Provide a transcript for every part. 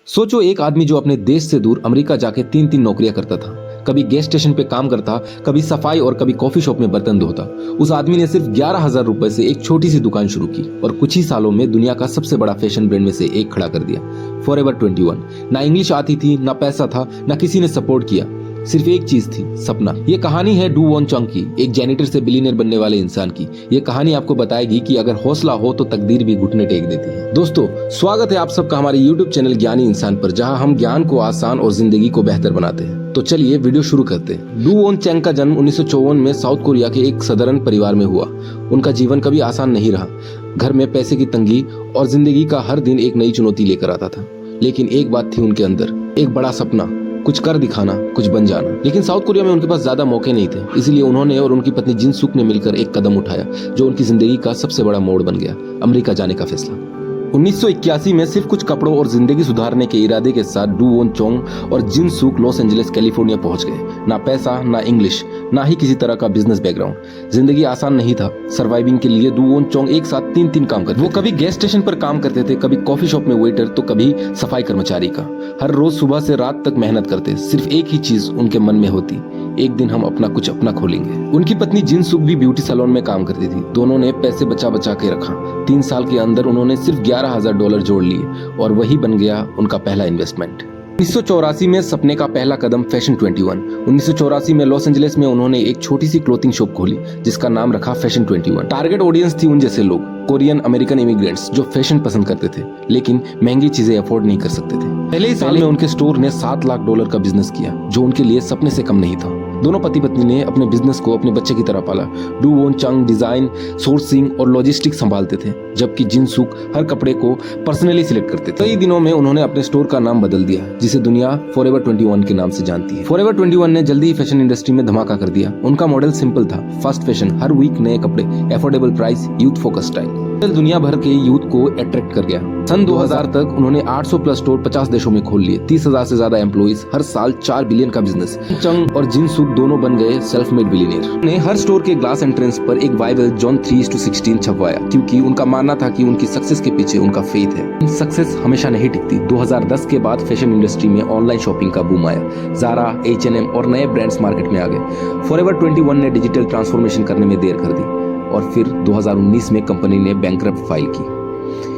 सोचो एक आदमी जो अपने देश से दूर अमेरिका जाके तीन तीन नौकरियां करता था। कभी गैस स्टेशन पे काम करता, कभी सफाई और कभी कॉफी शॉप में बर्तन धोता। उस आदमी ने सिर्फ 11,000 रुपए से एक छोटी सी दुकान शुरू की और कुछ ही सालों में दुनिया का सबसे बड़ा फैशन ब्रांड में से एक खड़ा कर दिया, फॉरएवर 21। ना इंग्लिश आती थी, ना पैसा था, ना किसी ने सपोर्ट किया, सिर्फ एक चीज थी, सपना। ये कहानी है डू वॉन चंग की, एक जेनिटर से बिलियनर बनने वाले इंसान की। ये कहानी आपको बताएगी कि अगर हौसला हो तो तकदीर भी घुटने टेक देती है। दोस्तों, स्वागत है आप सबका हमारे YouTube चैनल ज्ञानी इंसान पर, जहां हम ज्ञान को आसान और जिंदगी को बेहतर बनाते हैं। तो चलिए वीडियो शुरू करते हैं। डू वॉन चंग का जन्म 1954 में साउथ कोरिया के एक साधारण परिवार में हुआ। उनका जीवन कभी आसान नहीं रहा। घर में पैसे की तंगी और जिंदगी का हर दिन एक नई चुनौती लेकर आता था। लेकिन एक बात थी उनके अंदर, एक बड़ा सपना, कुछ कर दिखाना, कुछ बन जाना। लेकिन साउथ कोरिया में उनके पास ज्यादा मौके नहीं थे, इसलिए उन्होंने और उनकी पत्नी जिन सुक ने मिलकर एक कदम उठाया जो उनकी जिंदगी का सबसे बड़ा मोड़ बन गया, अमेरिका जाने का फैसला। 1981 में सिर्फ कुछ कपड़ों और जिंदगी सुधारने के इरादे के साथ डू वॉन चोंग और जिन सुक लॉस एंजलिस कैलिफोर्निया पहुंच गए। ना पैसा, ना इंग्लिश, ना ही किसी तरह का बिजनेस बैकग्राउंड। जिंदगी आसान नहीं था। सर्वाइविंग के लिए डू वॉन चोंग एक साथ तीन तीन काम करते। वो कभी गैस स्टेशन पर काम करते थे, कभी कॉफी शॉप में वेटर, तो कभी सफाई कर्मचारी का। हर रोज सुबह से रात तक मेहनत करते। सिर्फ एक ही चीज उनके मन में होती, एक दिन हम कुछ अपना खोलेंगे। उनकी पत्नी जिन सुक भी ब्यूटी सैलून में काम करती थी। दोनों ने पैसे बचा बचा के रखा। 3 साल के अंदर उन्होंने सिर्फ $11,000 जोड़ लिए और वही बन गया उनका पहला इन्वेस्टमेंट। 1984 में सपने का पहला कदम फैशन 21। 1984 में लॉस एंजलिस में उन्होंने एक छोटी सी क्लोथिंग शॉप खोली जिसका नाम रखा फैशन 21। टारगेट ऑडियंस थी उन जैसे लोग, कोरियन अमेरिकन इमिग्रेंट्स जो फैशन पसंद करते थे लेकिन महंगी चीजें अफोर्ड नहीं कर सकते थे। पहले ही साल में उनके स्टोर ने $7 लाख का बिजनेस किया, जो उनके लिए सपने से कम नहीं था। दोनों पति पत्नी ने अपने बिजनेस को अपने बच्चे की तरह पाला। डू वॉन चंग डिजाइन, सोर्सिंग और लॉजिस्टिक्स संभालते थे, जबकि जिन सुक हर कपड़े को पर्सनली सिलेक्ट करते थे। कई दिनों में उन्होंने अपने स्टोर का नाम बदल दिया, जिसे दुनिया फॉरएवर 21 के नाम से जानती है। फॉरएवर 21 ने जल्दी ही फैशन इंडस्ट्री में धमाका कर दिया। उनका मॉडल सिंपल था, फास्ट फैशन, हर वीक नए कपड़े, affordable price, youth focus style. दुनिया भर के यूथ को अट्रैक्ट कर गया। सन 2000 तक उन्होंने 800 प्लस स्टोर 50 देशों में खोल लिए, 30,000 से ज्यादा एम्प्लॉइज, हर साल $4 बिलियन का बिजनेस। चंग और जिन सुक दोनों बन गए सेल्फ मेड बिलियनियर। उन्हें हर स्टोर के ग्लास एंट्रेंस पर एक बाइबल जॉन 3:16 छपवाया, क्योंकि उनका मानना था कि उनकी सक्सेस के पीछे उनका फेथ है। सक्सेस हमेशा नहीं टिकती। 2010 के बाद फैशन इंडस्ट्री में ऑनलाइन शॉपिंग का बूम आया। ज़ारा, H&M और नए ब्रांड्स मार्केट में आ गए। फॉरएवर 21 ने डिजिटल ट्रांसफॉर्मेशन करने में देर कर दी और फिर 2019 में कंपनी ने बैंकरप्ट फाइल की।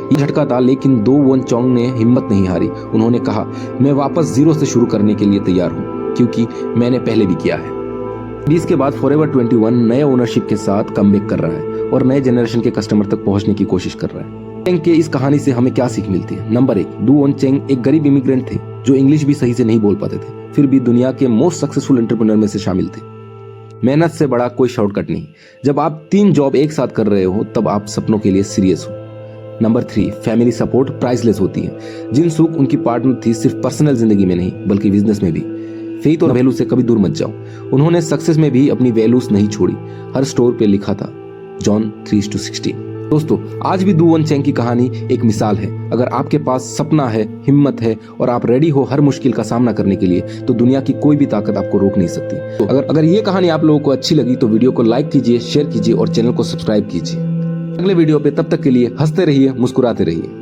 ये झटका था, लेकिन डू वॉन चोंग ने हिम्मत नहीं हारी। उन्होंने कहा, मैं वापस जीरो से शुरू करने के लिए तैयार हूँ, क्योंकि मैंने पहले भी किया है। इसके बाद फॉरएवर 21 नए ओनरशिप के साथ कमबैक कर रहा है और नए जनरेशन के कस्टमर तक पहुंचने की कोशिश कर रहा है। चेंग के इस कहानी से हमें क्या सीख मिलती है? नंबर 1, डू वॉन चेंग एक गरीब इमिग्रेंट थे जो इंग्लिश भी सही से नहीं बोल पाते थे, फिर भी दुनिया के मोस्ट सक्सेसफुल एंटरप्रेन्योर में से शामिल थे। मेहनत से बड़ा कोई शॉर्टकट नहीं। जब आप 3 जॉब एक साथ कर रहे हो तब आप सपनों के लिए सीरियस हो। नंबर 3, फैमिली सपोर्ट प्राइसलेस होती है। जिन सुक उनकी पार्टनर थी, सिर्फ पर्सनल जिंदगी में नहीं बल्कि बिजनेस में भी। फेथ और वैल्यू से कभी दूर मत जाओ। उन्होंने सक्सेस में भी अपनी वैल्यूज नहीं छोड़ी। हर स्टोर पे लिखा था जॉन 3:16। दोस्तों, आज भी डू वॉन चेंग की कहानी एक मिसाल है। अगर आपके पास सपना है, हिम्मत है और आप रेडी हो हर मुश्किल का सामना करने के लिए, तो दुनिया की कोई भी ताकत आपको रोक नहीं सकती। तो अगर ये कहानी आप लोगों को अच्छी लगी तो वीडियो को लाइक कीजिए, शेयर कीजिए और चैनल को सब्सक्राइब कीजिए। अगले वीडियो पे तब तक के लिए हंसते रहिए, मुस्कुराते रहिए।